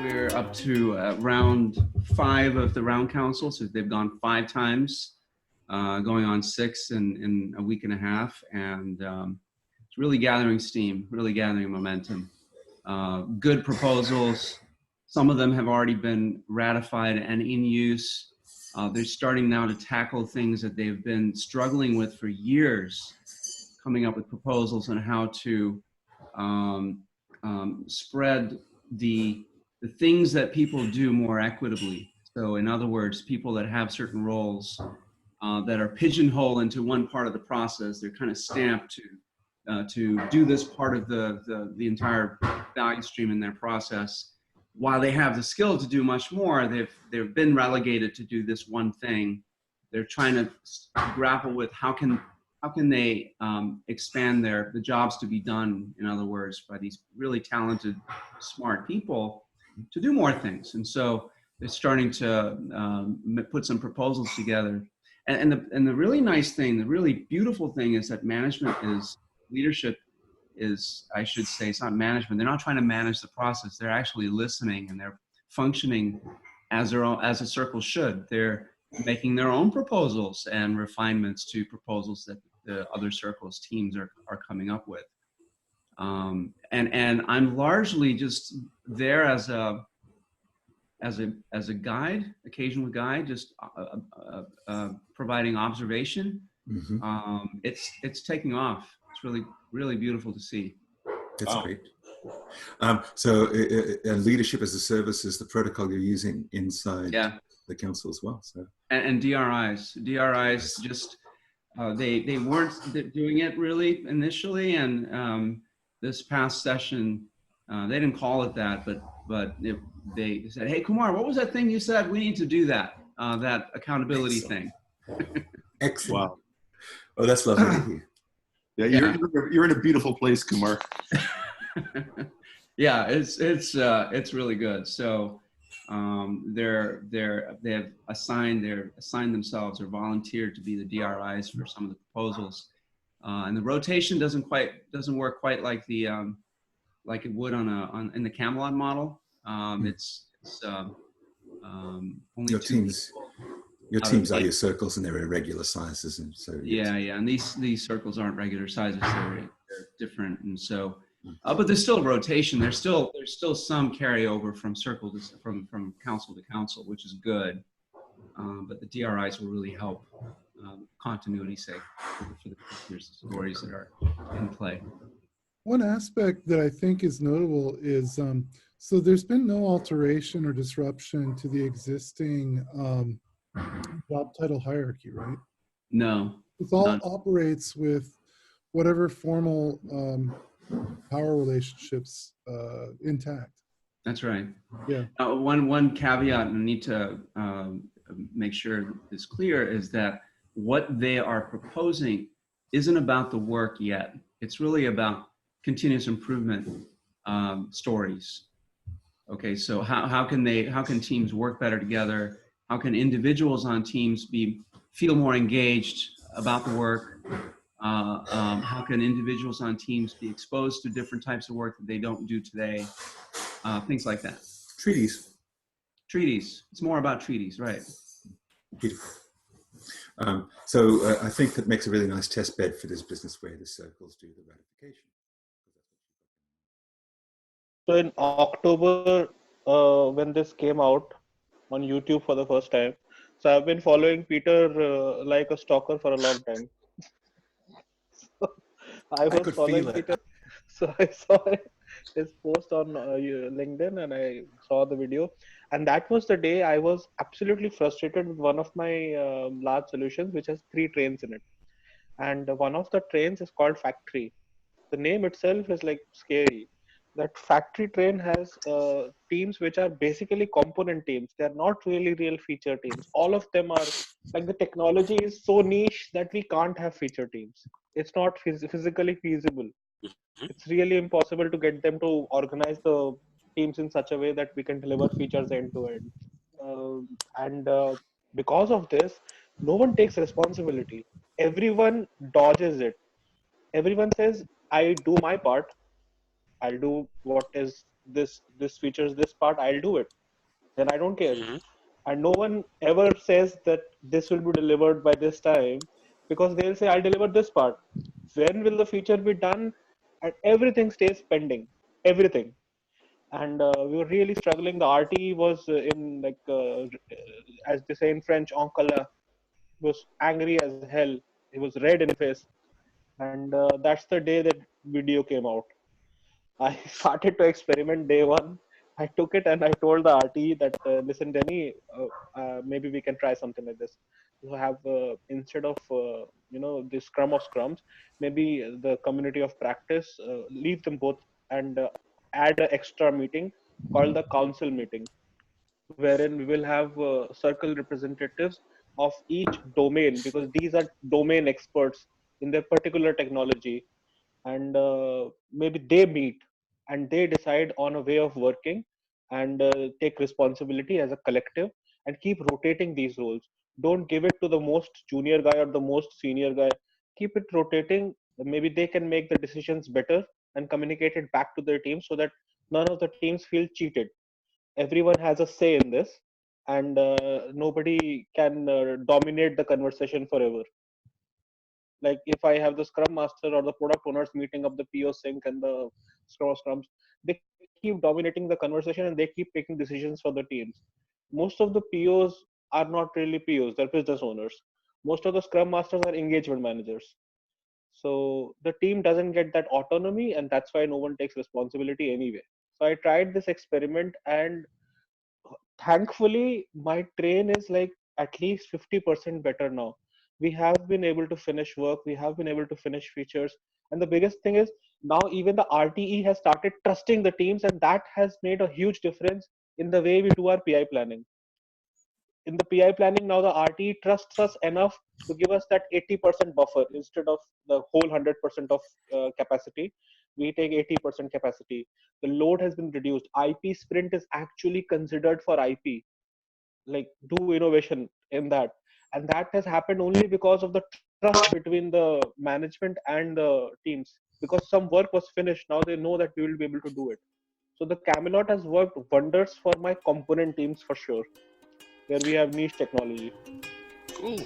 We're up to round 5 of the round council, so they've gone 5 times, going on 6 in a week and a half, and it's really gathering steam, really gathering momentum. Good proposals. Some of them have already been ratified and in use. They're starting now to tackle things that they've been struggling with for years, coming up with proposals on how to spread the things that people do more equitably. So in other words, people that have certain roles that are pigeonholed into one part of the process, they're kind of stamped to do this part of the entire value stream in their process. While they have the skill to do much more, they've been relegated to do this one thing. They're trying to grapple with how can they expand the jobs to be done, in other words, by these really talented, smart people to do more things. And so they're starting to put some proposals together. And the really nice thing, the really beautiful thing is that leadership is, I should say, it's not management. They're not trying to manage the process. They're actually listening, and they're functioning as a circle should. They're making their own proposals and refinements to proposals that the other circles teams are coming up with. And I'm largely just there as a guide, occasional guide, just providing observation. Mm-hmm. It's taking off. It's really, really beautiful to see. That's great. So leadership as a service is the protocol you're using inside the council as well. So and DRIs just they weren't doing it really initially, and this past session they didn't call it that, but they said, "Hey, Kumar, what was that thing you said? We need to do that accountability thing." Excellent. Wow. Oh, that's lovely to hear. Yeah, you're in a beautiful place, Kumar. Yeah, it's really good. So they have assigned themselves or volunteered to be the DRIs for some of the proposals, and the rotation doesn't work quite like like it would in the Camelot model. It's only your 2 teams. people. Your teams are your circles, and they're irregular sizes, and so and these circles aren't regular sizes; they're different, and so. But there's still rotation. There's still some carryover from from council to council, which is good. But the DRIs will really help continuity's sake for the stories that are in play. One aspect that I think is notable is so there's been no alteration or disruption to the existing job title hierarchy, right? No. It all operates with whatever formal power relationships intact. That's right. Yeah. One caveat I need to make sure is clear is that what they are proposing isn't about the work yet. It's really about continuous improvement stories. Okay, so how can teams work better together? How can individuals on teams feel more engaged about the work? How can individuals on teams be exposed to different types of work that they don't do today? Things like that. Treaties. It's more about treaties, right? Beautiful. So I think that makes a really nice test bed for this business where the circles do the ratification. So in October, when this came out on YouTube for the first time, so I've been following Peter like a stalker for a long time. I was following Peter, so I saw his post on LinkedIn, and I saw the video. And that was the day I was absolutely frustrated with one of my large solutions, which has 3 trains in it. And one of the trains is called Factory. The name itself is like scary. That Factory train has teams which are basically component teams. They're not really real feature teams. All of them are like, the technology is so niche that we can't have feature teams. It's not physically feasible. It's really impossible to get them to organize the teams in such a way that we can deliver features end to end. And because of this, no one takes responsibility. Everyone dodges it. everyone says, I do my part. I'll do what is this features this part. I'll do it. Then I don't care. And no one ever says that this will be delivered by this time, because they'll say, I'll deliver this part. When will the feature be done? And everything stays pending. Everything. And we were really struggling. The RT was in like, as they say in French, en colère. He was angry as hell. He was red in the face. And that's the day that video came out. I started to experiment day one. I took it and I told the RT that, listen, Denny, maybe we can try something like this. So have, instead of, the scrum of scrums, maybe the community of practice, leave them both and add an extra meeting called the council meeting, wherein we will have circle representatives of each domain, because these are domain experts in their particular technology. And maybe they meet and they decide on a way of working, and take responsibility as a collective, and keep rotating these roles. Don't give it to the most junior guy or the most senior guy. Keep it rotating. Maybe they can make the decisions better and communicate it back to their team, so that none of the teams feel cheated. Everyone has a say in this, and nobody can dominate the conversation forever. Like if I have the scrum master or the product owners meeting up the PO sync and the scrums, they keep dominating the conversation and they keep taking decisions for the teams. Most of the POs are not really POs, they're business owners. Most of the scrum masters are engagement managers. So the team doesn't get that autonomy, and that's why no one takes responsibility anyway. So I tried this experiment, and thankfully my train is like at least 50% better now. We have been able to finish work, we have been able to finish features, and the biggest thing is now even the RTE has started trusting the teams, and that has made a huge difference in the way we do our PI planning. In the PI planning now, the RTE trusts us enough to give us that 80% buffer instead of the whole 100% of capacity. We take 80% capacity. The load has been reduced. IP sprint is actually considered for IP, like do innovation in that. And that has happened only because of the trust between the management and the teams. Because some work was finished, now they know that we will be able to do it. So the Camelot has worked wonders for my component teams for sure, where we have niche technology. Cool.